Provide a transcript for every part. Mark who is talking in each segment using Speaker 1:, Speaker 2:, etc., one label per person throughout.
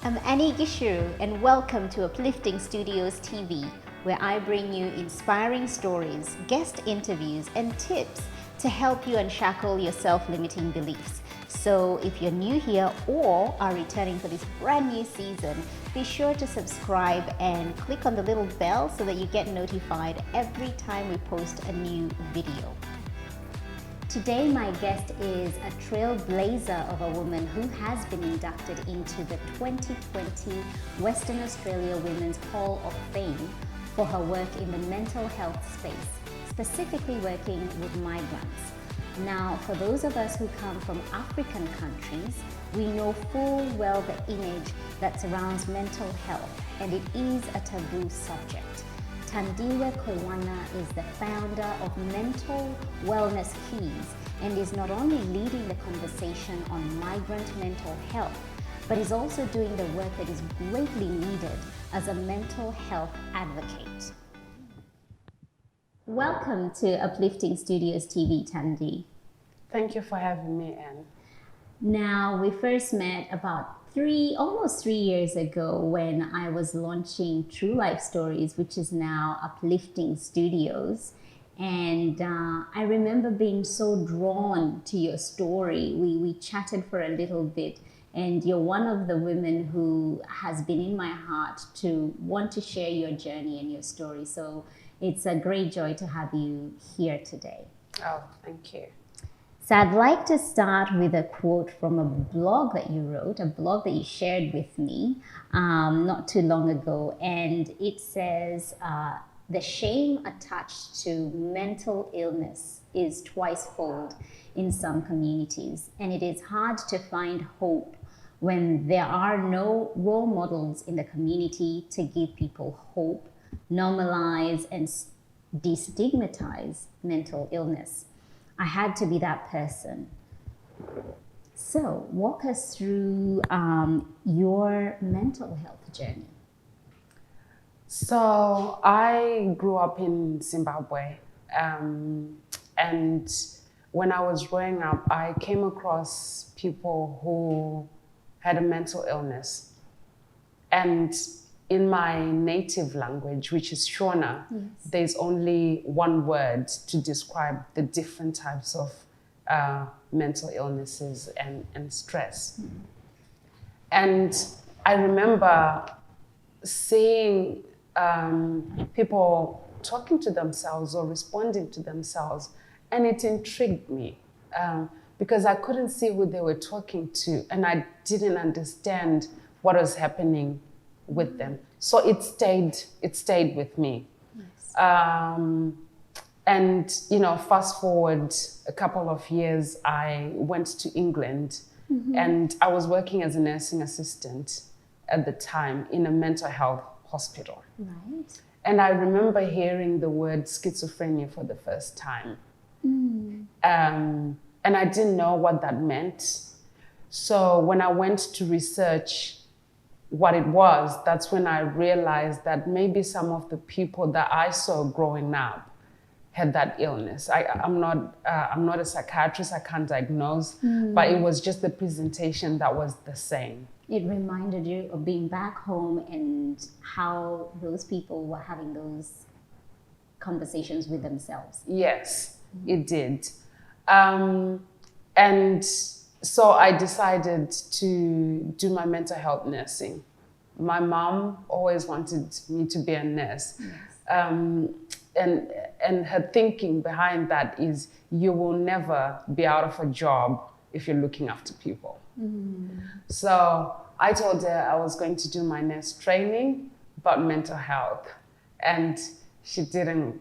Speaker 1: I'm Annie Gishiru, and welcome to Uplifting Studios TV, where I bring you inspiring stories, guest interviews, and tips to help you unshackle your self-limiting beliefs. So if you're new here or are returning for this brand new season, be sure to subscribe and click on the little bell so that you get notified every time we post a new video. Today, my guest is a trailblazer of a woman who has been inducted into the 2020 Western Australia Women's Hall of Fame for her work in the mental health space, specifically working with migrants. Now, for those of us who come from African countries, we know full well the image that surrounds mental health, and it is a taboo subject. Tandi Kuwana is the founder of Mental Wellness Keys and is not only leading the conversation on migrant mental health, but is also doing the work that is greatly needed as a mental health advocate. Welcome to Uplifting Studios TV, Tandi.
Speaker 2: Thank you for having me, Anne.
Speaker 1: Now, we first met about almost 3 years ago when I was launching True Life Stories, which is now Uplifting Studios. And I remember being so drawn to your story. We chatted for a little bit, and you're one of the women who has been in my heart to want to share your journey and your story. So it's a great joy to have you here today.
Speaker 2: Oh, thank you.
Speaker 1: So I'd like to start with a quote from a blog that you wrote, a blog that you shared with me not too long ago. And it says, the shame attached to mental illness is twice-fold in some communities. And it is hard to find hope when there are no role models in the community to give people hope, normalize, and destigmatize mental illness. I had to be that person. So walk us through your mental health journey.
Speaker 2: So I grew up in Zimbabwe. And when I was growing up, I came across people who had a mental illness. And in my native language, which is Shona, yes, there's only one word to describe the different types of mental illnesses and stress. Mm. And I remember seeing people talking to themselves or responding to themselves, and it intrigued me because I couldn't see who they were talking to, and I didn't understand what was happening with them. So it stayed with me. Nice. And fast forward a couple of years, I went to England, mm-hmm, and I was working as a nursing assistant at the time in a mental health hospital. Right. And I remember hearing the word schizophrenia for the first time. Mm. And I didn't know what that meant. So when I went to research what it was, that's when I realized that maybe some of the people that I saw growing up had that illness. I'm not a psychiatrist, I can't diagnose, but it was just the presentation that was the same.
Speaker 1: It reminded you of being back home and how those people were having those conversations with themselves.
Speaker 2: Yes, it did. And so I decided to do my mental health nursing. My mom always wanted me to be a nurse. Yes. And her thinking behind that is you will never be out of a job if you're looking after people. Mm. So I told her I was going to do my nurse training about mental health. And she didn't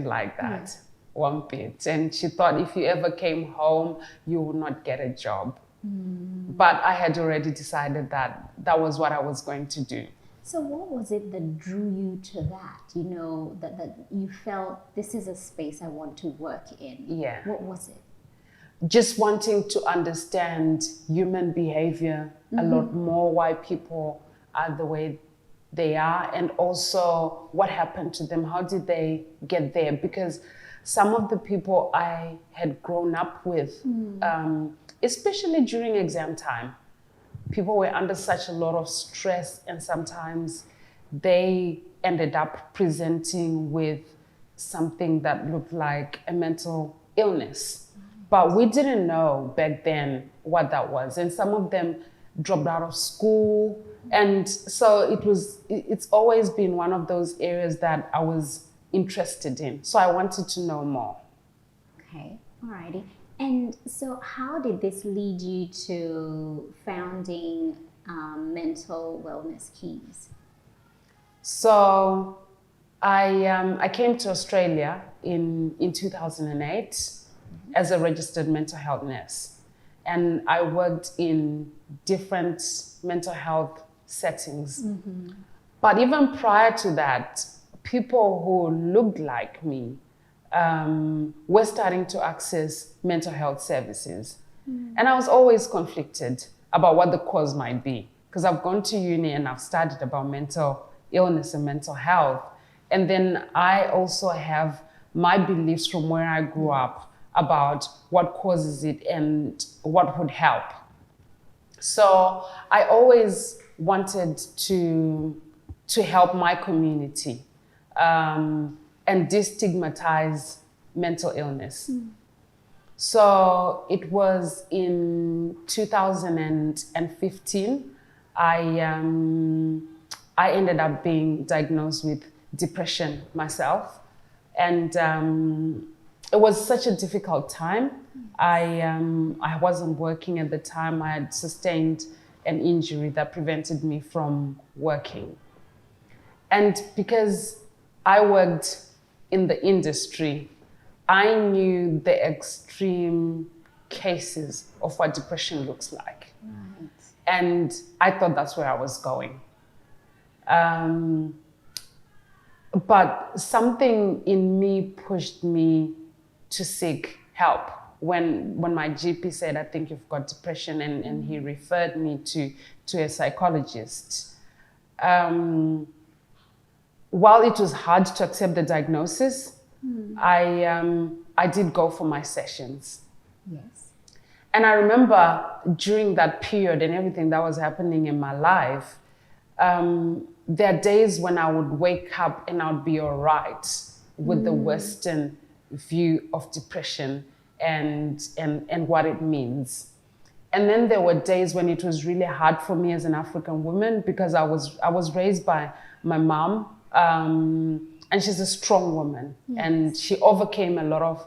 Speaker 2: like that one bit. And she thought if you ever came home, you would not get a job. Mm. But I had already decided that that was what I was going to do.
Speaker 1: So what was it that drew you to that? That you felt this is a space I want to work in.
Speaker 2: Yeah.
Speaker 1: What was it?
Speaker 2: Just wanting to understand human behavior, mm-hmm, a lot more, why people are the way they are, and also what happened to them. How did they get there? Because some of the people I had grown up with, especially during exam time, people were under such a lot of stress, and sometimes they ended up presenting with something that looked like a mental illness. But we didn't know back then what that was. And some of them dropped out of school. And so it's always been one of those areas that I was interested in. So I wanted to know more.
Speaker 1: Okay, alrighty. And so how did this lead you to founding mental wellness keys?
Speaker 2: So I came to Australia in 2008 as a registered mental health nurse. And I worked in different mental health settings. But even prior to that, people who looked like me were starting to access mental health services. And I was always conflicted about what the cause might be, because I've gone to uni and I've studied about mental illness and mental health. And then I also have my beliefs from where I grew up about what causes it and what would help. So I always wanted to help my community and destigmatize mental illness. So it was in 2015, I ended up being diagnosed with depression myself. And it was such a difficult time. I wasn't working at the time. I had sustained an injury that prevented me from working. And because I worked in the industry, I knew the extreme cases of what depression looks like.
Speaker 1: Right.
Speaker 2: And I thought that's where I was going. But something in me pushed me to seek help. When my GP said, I think you've got depression, and he referred me to a psychologist. While it was hard to accept the diagnosis, I did go for my sessions.
Speaker 1: Yes.
Speaker 2: And I remember during that period and everything that was happening in my life, there are days when I would wake up and I would be all right with the Western view of depression and what it means. And then there were days when it was really hard for me as an African woman, because I was raised by my mom, and she's a strong woman. Yes. And she overcame a lot of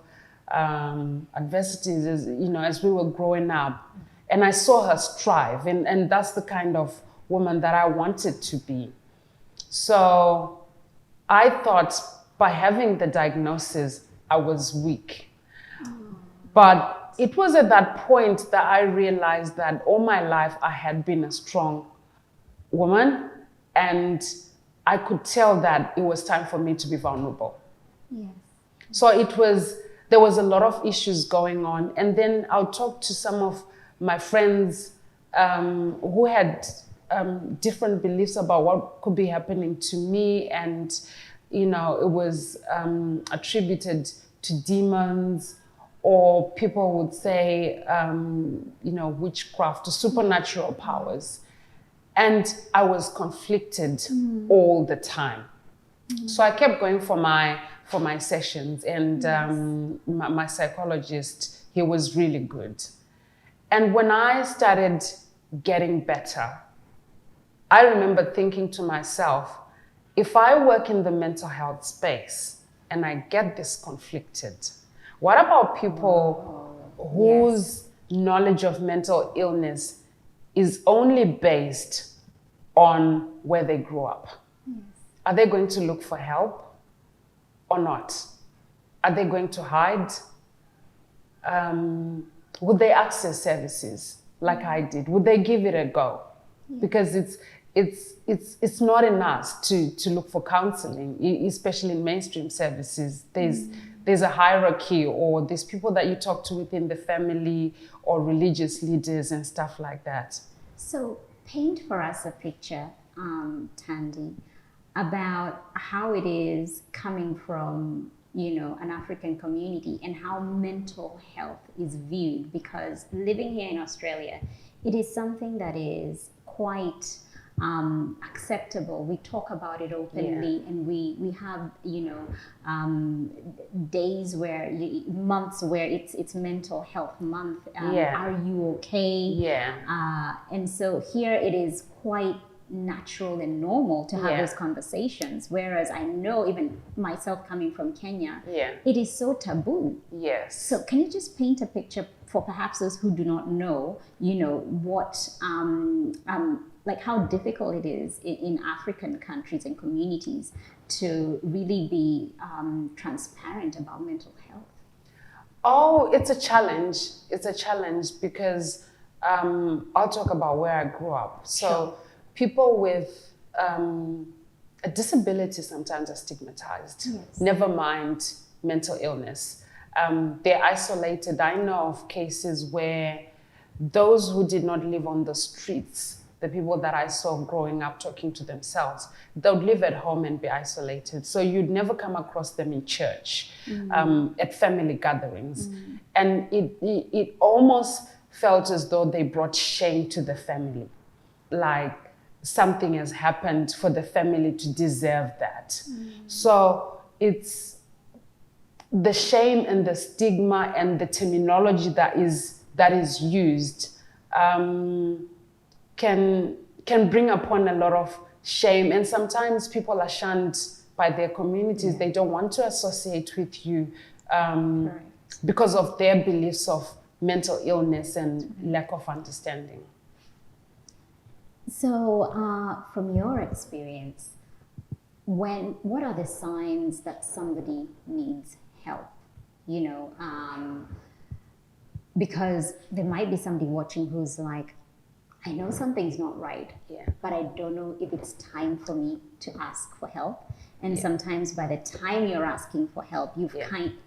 Speaker 2: adversities as we were growing up. And I saw her strive, and that's the kind of woman that I wanted to be. So I thought by having the diagnosis, I was weak. But it was at that point that I realized that all my life I had been a strong woman, and I could tell that it was time for me to be vulnerable.
Speaker 1: Yes.
Speaker 2: So there was a lot of issues going on. And then I'll talk to some of my friends who had different beliefs about what could be happening to me. And, it was attributed to demons, or people would say, witchcraft or supernatural powers. And I was conflicted all the time. So I kept going for my sessions, and my psychologist, he was really good. And when I started getting better, I remember thinking to myself, if I work in the mental health space and I get this conflicted, what about people whose knowledge of mental illness is only based on where they grew up? Yes. Are they going to look for help or not? Are they going to hide? Would they access services like I did? Would they give it a go? Yeah. Because it's not in us to look for counseling, especially in mainstream services. There's a hierarchy, or there's people that you talk to within the family or religious leaders and stuff like that.
Speaker 1: So paint for us a picture, Tandi, about how it is coming from, an African community, and how mental health is viewed, because living here in Australia, it is something that is quite acceptable. We talk about it openly, and we have, you know, days where months where it's mental health month. Are you okay? And so here it is quite natural and normal to have those conversations, whereas I know even myself coming from Kenya, it is so taboo. So can you just paint a picture for perhaps those who do not know, you know, what like how difficult it is in African countries and communities to really be transparent about mental health?
Speaker 2: Oh, it's a challenge. It's a challenge because I'll talk about where I grew up. So people with a disability sometimes are stigmatized, never mind mental illness. They're isolated. I know of cases where those who did not live on the streets, the people that I saw growing up talking to themselves, they would live at home and be isolated. So you'd never come across them in church, at family gatherings. And it almost felt as though they brought shame to the family. Like something has happened for the family to deserve that. So it's the shame and the stigma and the terminology that is used can bring upon a lot of shame, and sometimes people are shunned by their communities. They don't want to associate with you because of their beliefs of mental illness and lack of understanding.
Speaker 1: So from your experience, what are the signs that somebody needs help? You know, because there might be somebody watching who's like, I know something's not right, but I don't know if it's time for me to ask for help. And sometimes by the time you're asking for help, you've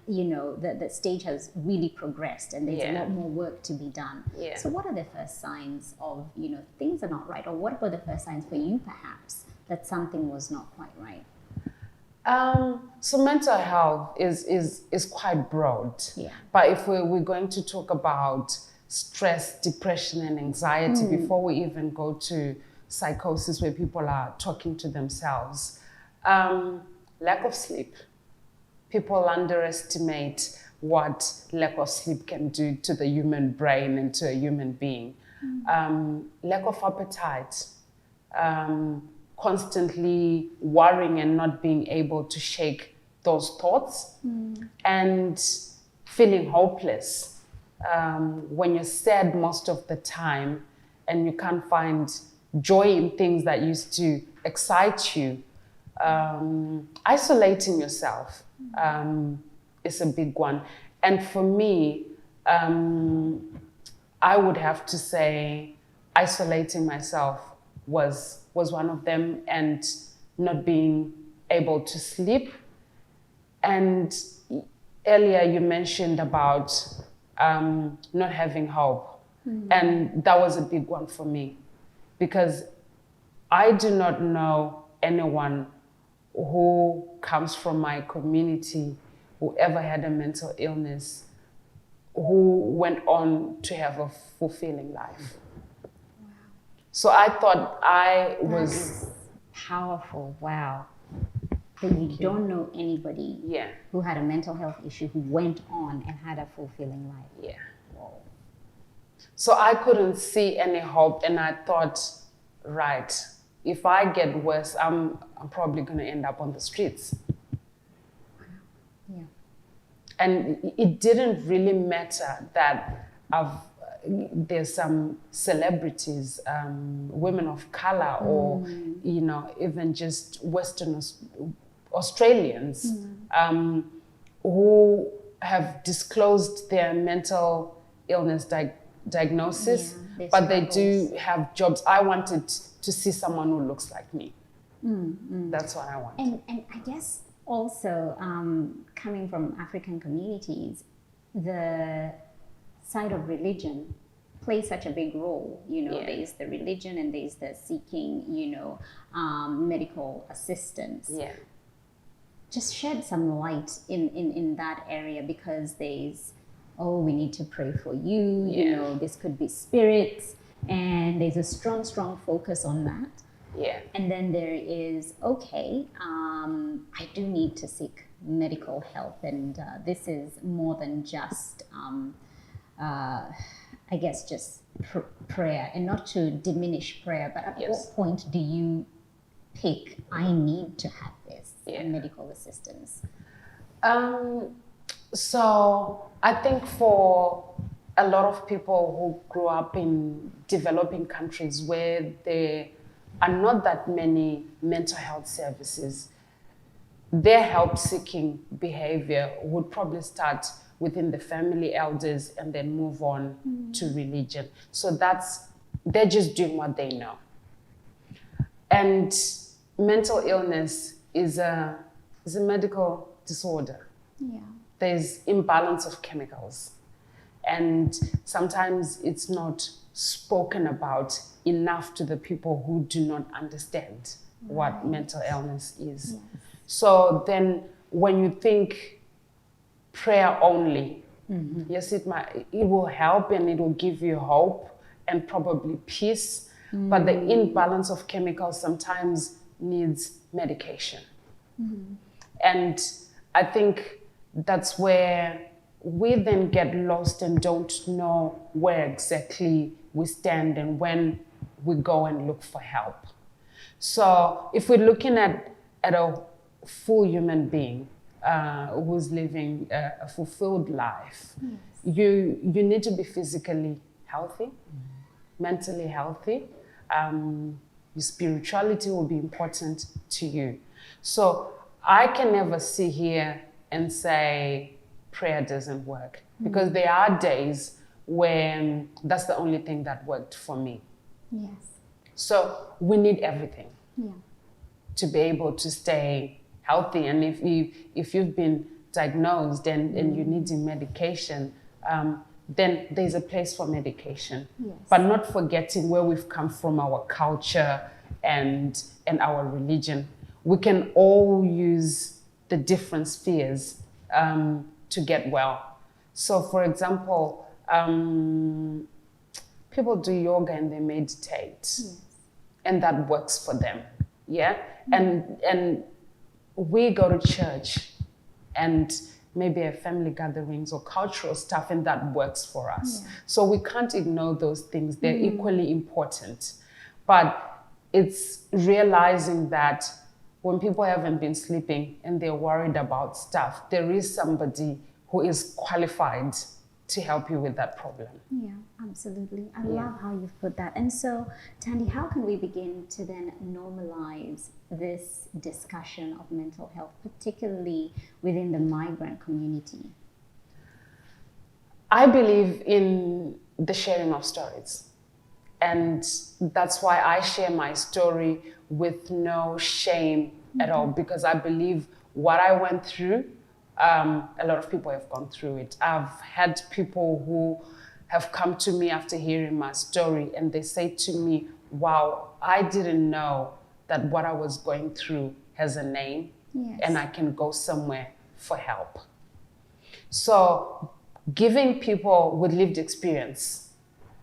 Speaker 1: you know, the stage has really progressed and there's a lot more work to be done. So what are the first signs of, you know, things are not right? Or what were the first signs for you perhaps that something was not quite right?
Speaker 2: So mental health is quite broad. But if we're going to talk about stress, depression, and anxiety before we even go to psychosis where people are talking to themselves, lack of sleep. People underestimate what lack of sleep can do to the human brain and to a human being. Lack of appetite, constantly worrying and not being able to shake those thoughts, and feeling hopeless. When you're sad most of the time and you can't find joy in things that used to excite you, isolating yourself is a big one. And for me, I would have to say isolating myself was one of them, and not being able to sleep. And earlier you mentioned about not having hope. And that was a big one for me, because I do not know anyone who comes from my community who ever had a mental illness who went on to have a fulfilling life. So I thought I was
Speaker 1: powerful. Wow. That you don't know anybody who had a mental health issue who went on and had a fulfilling life. Whoa.
Speaker 2: So I couldn't see any hope, and I thought, right, if I get worse, I'm probably going to end up on the streets. And it didn't really matter that there's some celebrities, women of color, or you know, even just Western Australians who have disclosed their mental illness diagnosis, but they do have jobs. I wanted to see someone who looks like me. That's what I wanted.
Speaker 1: And I guess also coming from African communities, the side of religion plays such a big role. You know, there's the religion and there's the seeking, you know, medical assistance. Just shed some light in that area, because there's, oh, we need to pray for you, you know, this could be spirits. and there's a strong focus on that.
Speaker 2: Yeah.
Speaker 1: And then there is, okay, I do need to seek medical help, and this is more than just, I guess, just prayer, and not to diminish prayer, but at what point do you pick, I need to have this medical assistance?
Speaker 2: So I think for a lot of people who grew up in developing countries where there are not that many mental health services, their help-seeking behavior would probably start within the family elders and then move on to religion. So they're just doing what they know. And mental illness is a medical disorder.
Speaker 1: Yeah.
Speaker 2: There's imbalance of chemicals. And sometimes it's not spoken about enough to the people who do not understand what mental illness is. Yes. So then when you think prayer only, yes, it will help and it will give you hope and probably peace. But the imbalance of chemicals sometimes needs medication. And I think that's where we then get lost and don't know where exactly we stand and when we go and look for help. So if we're looking at a full human being who's living a fulfilled life, you need to be physically healthy, mentally healthy. Your spirituality will be important to you. So I can never sit here and say prayer doesn't work, because there are days when that's the only thing that worked for me.
Speaker 1: Yes.
Speaker 2: So we need everything to be able to stay healthy. And if you've been diagnosed and you need medication, then there's a place for medication.
Speaker 1: Yes.
Speaker 2: But not forgetting where we've come from, our culture and our religion. We can all use the different spheres to get well. So for example, people do yoga and they meditate, and that works for them. Yeah. And we go to church and maybe a family gatherings or cultural stuff, and that works for us. So we can't ignore those things. They're equally important. But it's realizing that when people haven't been sleeping and they're worried about stuff, there is somebody who is qualified to help you with that problem.
Speaker 1: Yeah, absolutely. I love how you've put that. And so, Tandi, how can we begin to then normalize this discussion of mental health, particularly within the migrant community?
Speaker 2: I believe in the sharing of stories. And that's why I share my story with no shame at all, because I believe what I went through, a lot of people have gone through it. I've had people who have come to me after hearing my story and they say to me, wow, I didn't know that what I was going through has a name and I can go somewhere for help. So giving people with lived experience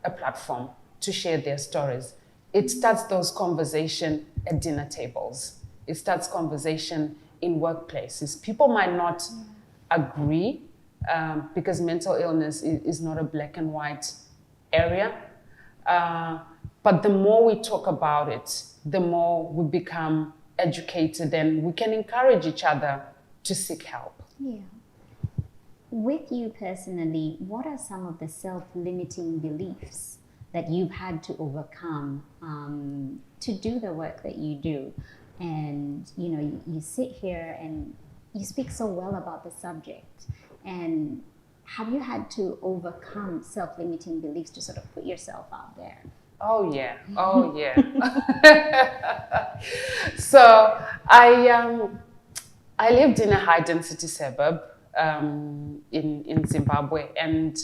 Speaker 2: a platform to share their stories, it starts those conversations at dinner tables. It starts conversation in workplaces. People might not agree because mental illness is not a black and white area. But the more we talk about it, the more we become educated and we can encourage each other to seek help.
Speaker 1: Yeah. With you personally, what are some of the self-limiting beliefs that you've had to overcome to do the work that you do? And you know, you sit here and you speak so well about the subject. And have you had to overcome self-limiting beliefs to sort of put yourself out there?
Speaker 2: Oh yeah, oh yeah. So I lived in a high-density suburb in Zimbabwe, and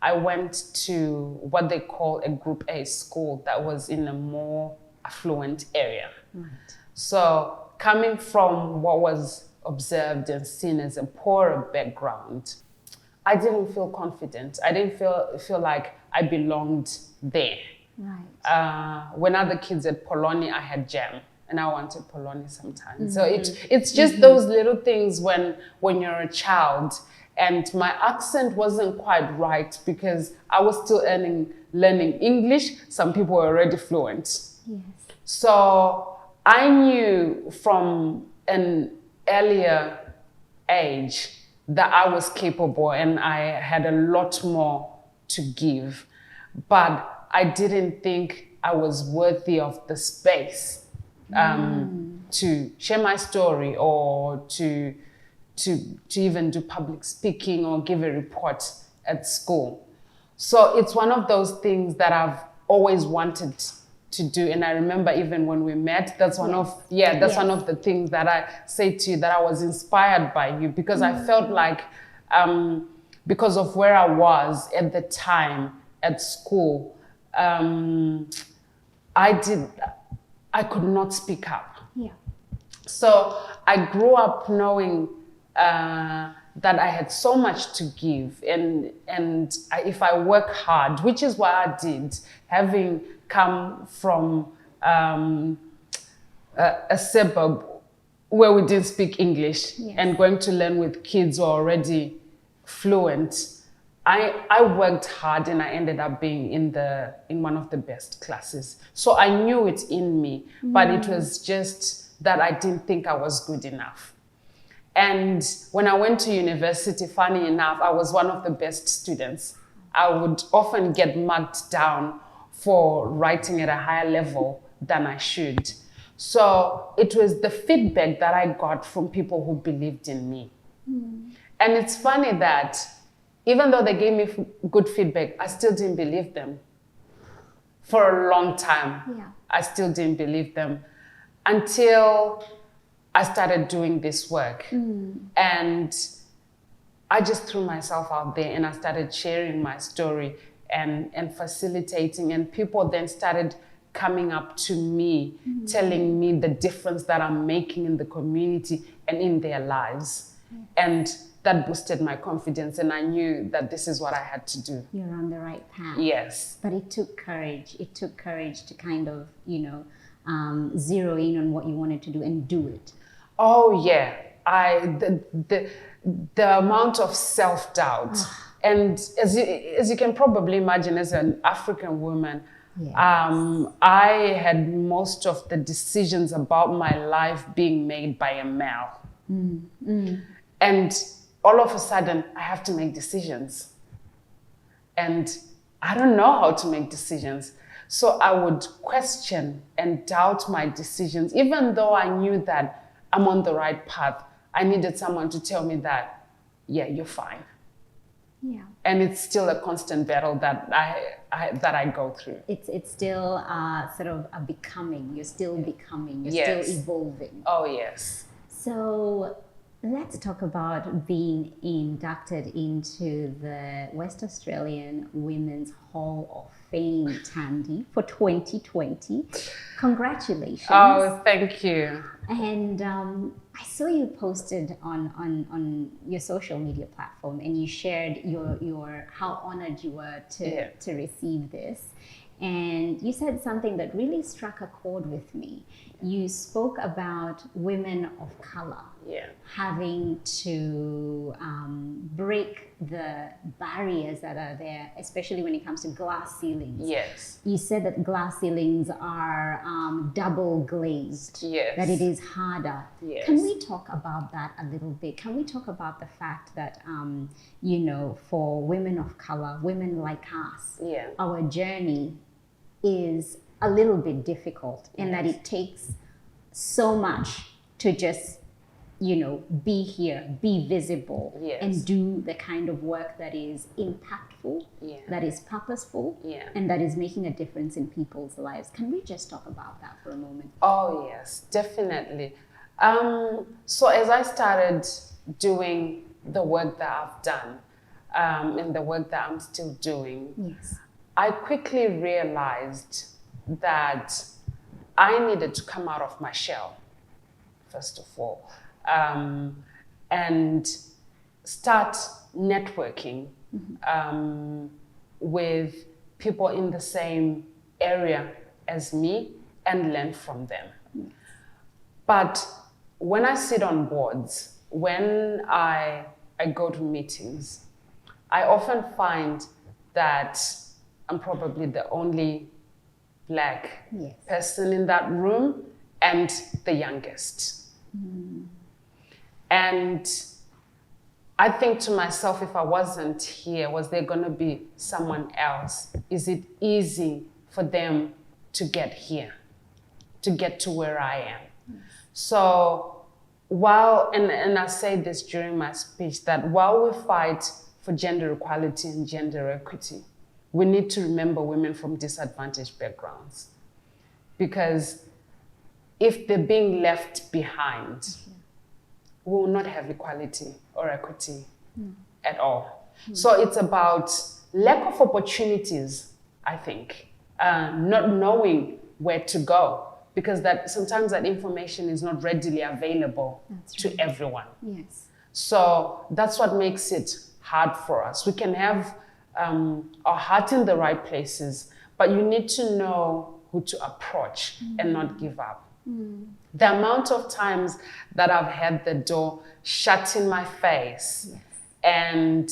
Speaker 2: I went to what they call a Group A school that was in a more affluent area.
Speaker 1: Right.
Speaker 2: So coming from what was observed and seen as a poorer background, I didn't feel confident. I didn't feel like I belonged there.
Speaker 1: Right.
Speaker 2: When other kids had polony, I had jam. And I wanted polony sometimes. So it's just those little things when you're a child. And my accent wasn't quite right because I was still learning English. Some people were already fluent.
Speaker 1: Yes.
Speaker 2: So I knew from an earlier age that I was capable and I had a lot more to give. But I didn't think I was worthy of the space to share my story or to even do public speaking or give a report at school. So it's one of those things that I've always wanted to do. And I remember even when we met, that's one of the things that I say to you, that I was inspired by you, because I felt like because of where I was at the time at school, I could not speak up.
Speaker 1: Yeah.
Speaker 2: So I grew up knowing that I had so much to give, and if I work hard, which is what I did, having come from a suburb where we didn't speak English, and going to learn with kids who are already fluent, I worked hard and I ended up being in one of the best classes. So I knew it in me, but it was just that I didn't think I was good enough. And when I went to university, funny enough, I was one of the best students. I would often get marked down for writing at a higher level than I should. So it was the feedback that I got from people who believed in me. And it's funny that even though they gave me good feedback, I still didn't believe them. For a long time, I still didn't believe them until I started doing this work. And I just threw myself out there and I started sharing my story and facilitating. And people then started coming up to me, telling me the difference that I'm making in the community and in their lives. And that boosted my confidence, and I knew that this is what I had to do.
Speaker 1: You're on the right path.
Speaker 2: Yes.
Speaker 1: But it took courage. It took courage to kind of, zero in on what you wanted to do and do it.
Speaker 2: Oh yeah. The amount of self-doubt. And as you can probably imagine, as an African woman, I had most of the decisions about my life being made by a male. And all of a sudden, I have to make decisions. And I don't know how to make decisions. So I would question and doubt my decisions, even though I knew that I'm on the right path. I needed someone to tell me that, yeah, you're fine.
Speaker 1: Yeah.
Speaker 2: And it's still a constant battle that I go through.
Speaker 1: It's still sort of a becoming. You're still becoming. You're still evolving.
Speaker 2: Oh, yes.
Speaker 1: So let's talk about being inducted into the West Australian Women's Hall of Fame, Tandi, for 2020. Congratulations.
Speaker 2: Oh, thank you.
Speaker 1: And I saw you posted on your social media platform, and you shared your how honored you were to receive this. And you said something that really struck a chord with me. You spoke about women of color having to break the barriers that are there, especially when it comes to glass ceilings.
Speaker 2: Yes.
Speaker 1: You said that glass ceilings are double glazed, that it is harder.
Speaker 2: Yes.
Speaker 1: Can we talk about that a little bit? Can we talk about the fact that, for women of color, women like us, our journey is a little bit difficult, and that it takes so much to just be here, be visible, and do the kind of work that is impactful, that is purposeful, and that is making a difference in people's lives. Can we just talk about that for a moment?
Speaker 2: Oh, yes, definitely. So as I started doing the work that I've done, and the work that I'm still doing, I quickly realized that I needed to come out of my shell, first of all. And start networking with people in the same area as me and learn from them. But when I sit on boards, when I go to meetings, I often find that I'm probably the only Black person in that room and the youngest. And I think to myself, if I wasn't here, was there going to be someone else? Is it easy for them to get here, to get to where I am? So while, and I say this during my speech, that while we fight for gender equality and gender equity, we need to remember women from disadvantaged backgrounds. Because if they're being left behind, we will not have equality or equity at all. So it's about lack of opportunities, I think, not knowing where to go, because that sometimes that information is not readily available to everyone.
Speaker 1: Yes.
Speaker 2: So that's what makes it hard for us. We can have our heart in the right places, but you need to know who to approach and not give up. The amount of times that I've had the door shut in my face, and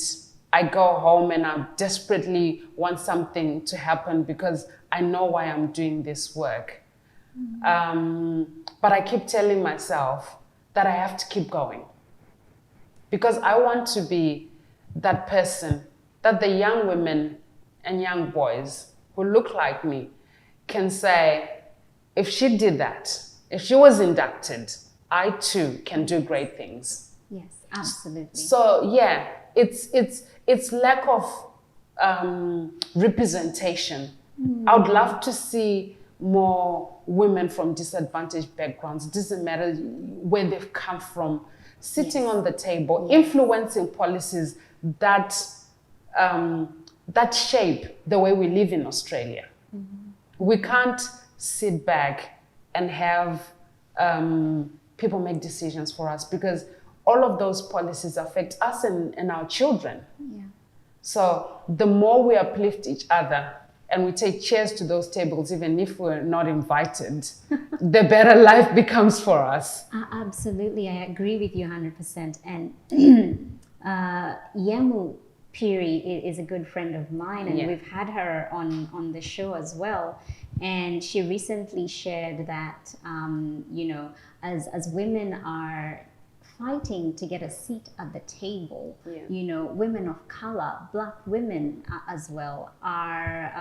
Speaker 2: I go home and I desperately want something to happen because I know why I'm doing this work. But I keep telling myself that I have to keep going, because I want to be that person that the young women and young boys who look like me can say, if she did that, if she was inducted, I too can do great things.
Speaker 1: Yes, absolutely.
Speaker 2: So yeah, it's lack of representation. I would love to see more women from disadvantaged backgrounds, doesn't matter where they've come from, sitting on the table, influencing policies that that shape the way we live in Australia. We can't sit back and have people make decisions for us, because all of those policies affect us and our children. So the more we uplift each other and we take chairs to those tables, even if we're not invited, the better life becomes for us.
Speaker 1: Absolutely, I agree with you 100%. And Yamu Piri is a good friend of mine, and we've had her on the show as well. And she recently shared that, you know, as women are fighting to get a seat at the table, you know, women of color, Black women as well, are,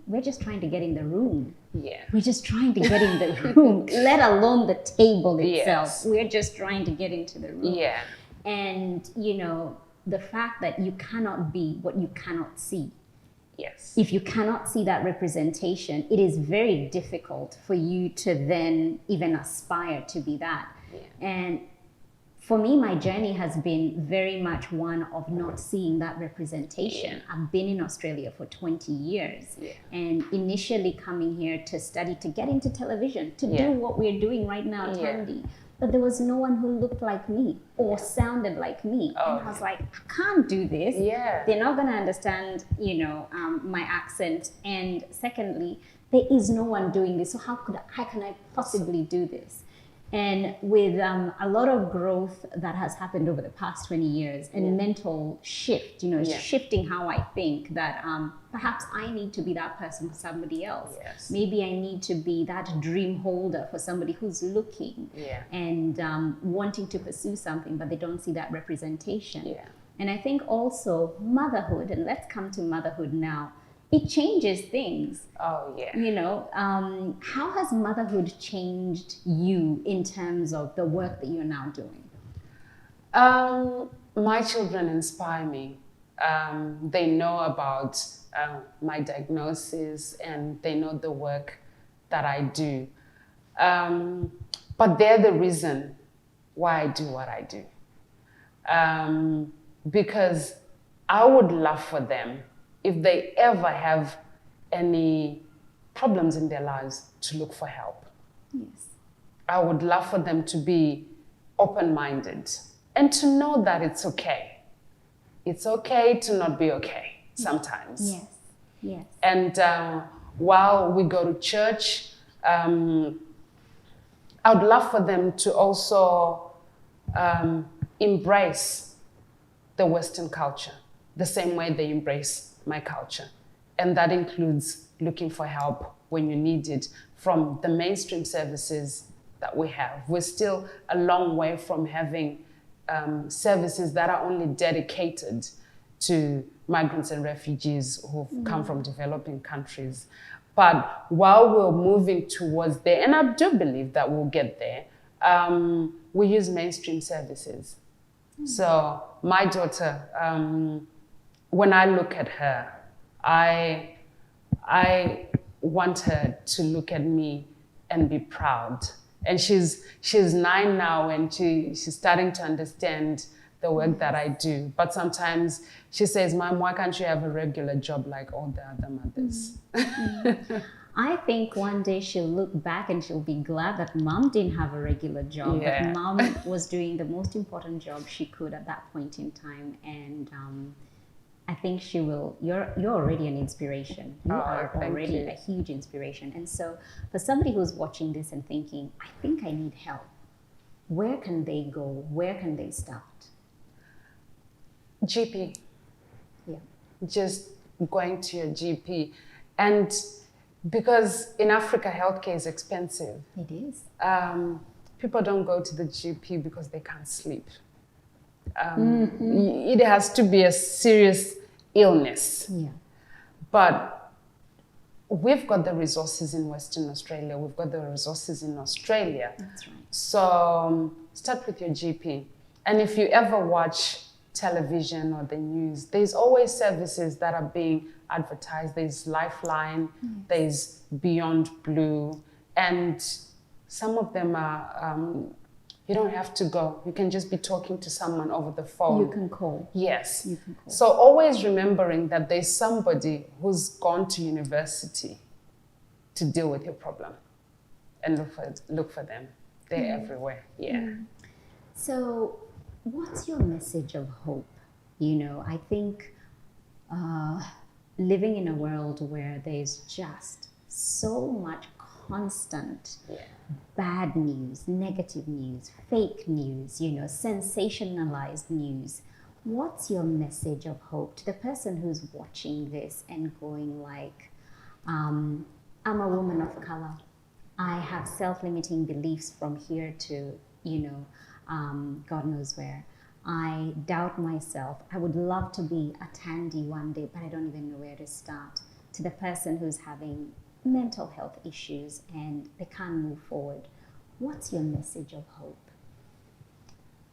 Speaker 1: we're just trying to get in the room. We're just trying to get in the room, let alone the table itself. We're just trying to get into the room. And, you know, the fact that you cannot be what you cannot see. If you cannot see that representation, it is very difficult for you to then even aspire to be that. And for me, my journey has been very much one of not seeing that representation. I've been in Australia for 20 years, and initially coming here to study, to get into television, to do what we're doing right now, Tandi. But there was no one who looked like me or sounded like me. And I was like, I can't do this. They're not going to understand, you know, my accent. And secondly, there is no one doing this. So how can I possibly do this? And with a lot of growth that has happened over the past 20 years and mental shift, you know, shifting how I think, that perhaps I need to be that person for somebody else. Maybe I need to be that dream holder for somebody who's looking and wanting to pursue something, but they don't see that representation. And I think also motherhood, and let's come to motherhood now, it changes things. You know, how has motherhood changed you in terms of the work that you're now doing?
Speaker 2: My children inspire me. They know about my diagnosis, and they know the work that I do. But they're the reason why I do what I do. Because I would love for them, if they ever have any problems in their lives, to look for help. I would love for them to be open-minded and to know that it's okay. It's okay to not be okay sometimes. And while we go to church, I would love for them to also embrace the Western culture the same way they embrace my culture. And that includes looking for help when you need it from the mainstream services that we have. We're still a long way from having services that are only dedicated to migrants and refugees who've come from developing countries. But while we're moving towards there, and I do believe that we'll get there, we use mainstream services. So my daughter, when I look at her, I want her to look at me and be proud. And she's 9 now, and she's starting to understand the work that I do. But sometimes she says, "Mom, why can't you have a regular job like all the other mothers?"
Speaker 1: I think one day she'll look back and she'll be glad that mom didn't have a regular job, that mom was doing the most important job she could at that point in time. And I think she will. You're already an inspiration. You are already a huge inspiration. And so for somebody who's watching this and thinking, I think I need help, where can they go? Where can they start?
Speaker 2: GP.
Speaker 1: Yeah.
Speaker 2: Just going to your GP. And because in Africa, healthcare is expensive.
Speaker 1: It is.
Speaker 2: People don't go to the GP because they can't sleep. It has to be a serious illness.
Speaker 1: Yeah.
Speaker 2: But we've got the resources in Western Australia. We've got the resources in Australia.
Speaker 1: That's right.
Speaker 2: So start with your GP. And if you ever watch television or the news, there's always services that are being advertised. There's Lifeline, there's Beyond Blue, and some of them are, you don't have to go. You can just be talking to someone over the phone.
Speaker 1: You can call.
Speaker 2: Yes.
Speaker 1: You can call.
Speaker 2: So always remembering that there's somebody who's gone to university to deal with your problem, and look for them. They're everywhere. Yeah.
Speaker 1: So what's your message of hope? You know, I think living in a world where there's just so much constant bad news, negative news, fake news, you know, sensationalized news. What's your message of hope to the person who's watching this and going like, I'm a woman of color. I have self-limiting beliefs from here to, you know, God knows where. I doubt myself. I would love to be a Tandi one day, but I don't even know where to start. To the person who's having mental health issues and they can't move forward, what's your message of hope?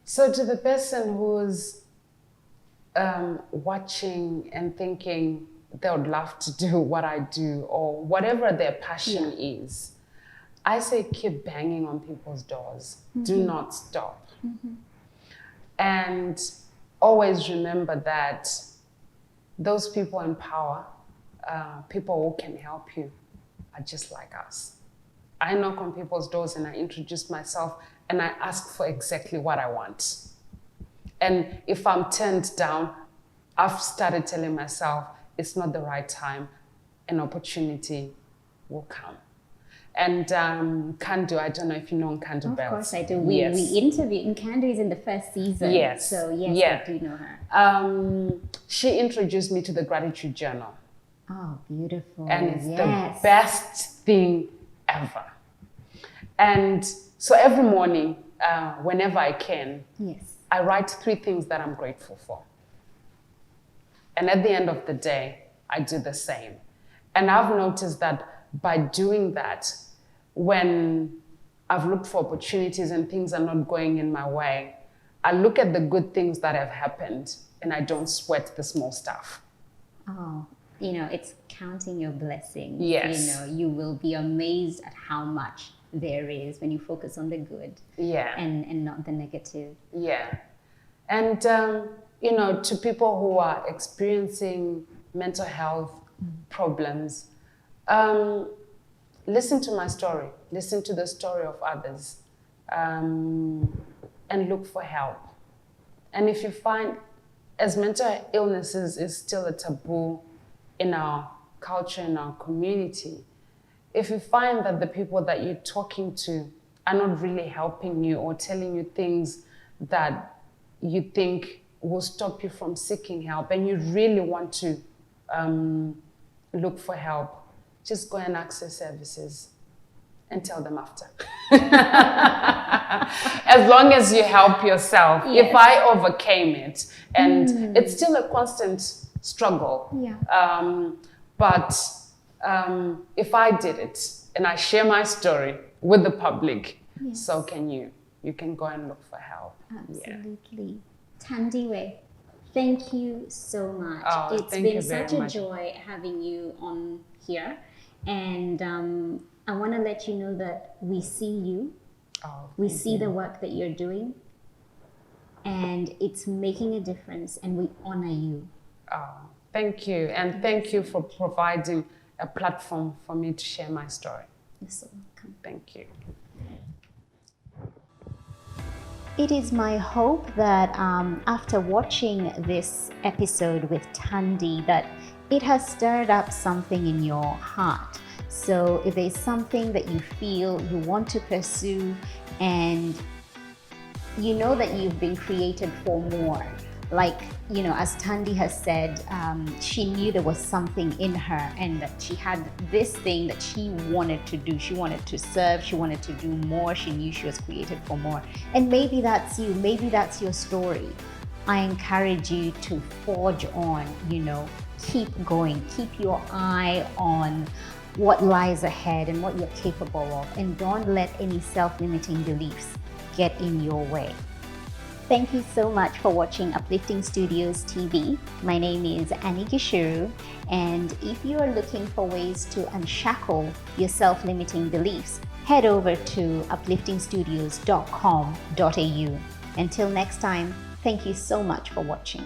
Speaker 2: So to the person who's watching and thinking they would love to do what I do or whatever their passion is, I say keep banging on people's doors. Do not stop. And always remember that those people in power, people who can help you, are just like us. I knock on people's doors and I introduce myself and I ask for exactly what I want. And if I'm turned down, I've started telling myself it's not the right time, an opportunity will come. And Kandu, I don't know if you know Kandu
Speaker 1: Of
Speaker 2: Bells.
Speaker 1: course I do. We interviewed, and Kandu is in the first season.
Speaker 2: Yes.
Speaker 1: So yes, I do know her.
Speaker 2: She introduced me to the Gratitude Journal.
Speaker 1: Oh, beautiful.
Speaker 2: And it's the best thing ever. And so every morning, whenever I can, I write 3 things that I'm grateful for. And at the end of the day, I do the same. And I've noticed that by doing that, when I've looked for opportunities and things are not going in my way, I look at the good things that have happened and I don't sweat the small stuff.
Speaker 1: Oh, you know, it's counting your blessings.
Speaker 2: Yes.
Speaker 1: You know, you will be amazed at how much there is when you focus on the good and not the negative.
Speaker 2: Yeah. And, you know, to people who are experiencing mental health problems, listen to my story, listen to the story of others, and look for help. And if you find, as mental illnesses is still a taboo in our culture in our community, if you find that the people that you're talking to are not really helping you or telling you things that you think will stop you from seeking help, and you really want to look for help, just go and access services and tell them after. As long as you help yourself.
Speaker 1: Yes.
Speaker 2: If I overcame it, and it's still a constant struggle.
Speaker 1: Yeah.
Speaker 2: But if I did it and I share my story with the public,
Speaker 1: Yes.
Speaker 2: so can you. You can go and look for help.
Speaker 1: Absolutely. Tandi, thank you so much.
Speaker 2: Oh,
Speaker 1: It's
Speaker 2: thank you
Speaker 1: been
Speaker 2: very
Speaker 1: such a
Speaker 2: much.
Speaker 1: joy having you on here. And I want to let you know that we see you.
Speaker 2: Oh,
Speaker 1: We
Speaker 2: thank
Speaker 1: see
Speaker 2: you.
Speaker 1: the work that you're doing. And it's making a difference, and we honor you.
Speaker 2: Oh, thank you. And thank you for providing a platform for me to share my story.
Speaker 1: You're so welcome.
Speaker 2: Thank you.
Speaker 1: It is my hope that after watching this episode with Tandi, that it has stirred up something in your heart. So if there's something that you feel you want to pursue, and you know that you've been created for more, like, you know, as Tandi has said, she knew there was something in her, and that she had this thing that she wanted to do. She wanted to serve, she wanted to do more. She knew she was created for more. And maybe that's you, maybe that's your story. I encourage you to forge on, you know, keep going, keep your eye on what lies ahead and what you're capable of, and don't let any self-limiting beliefs get in your way. Thank you so much for watching Uplifting Studios TV. My name is Annie Gishiru, and if you are looking for ways to unshackle your self-limiting beliefs, head over to upliftingstudios.com.au. Until next time, thank you so much for watching.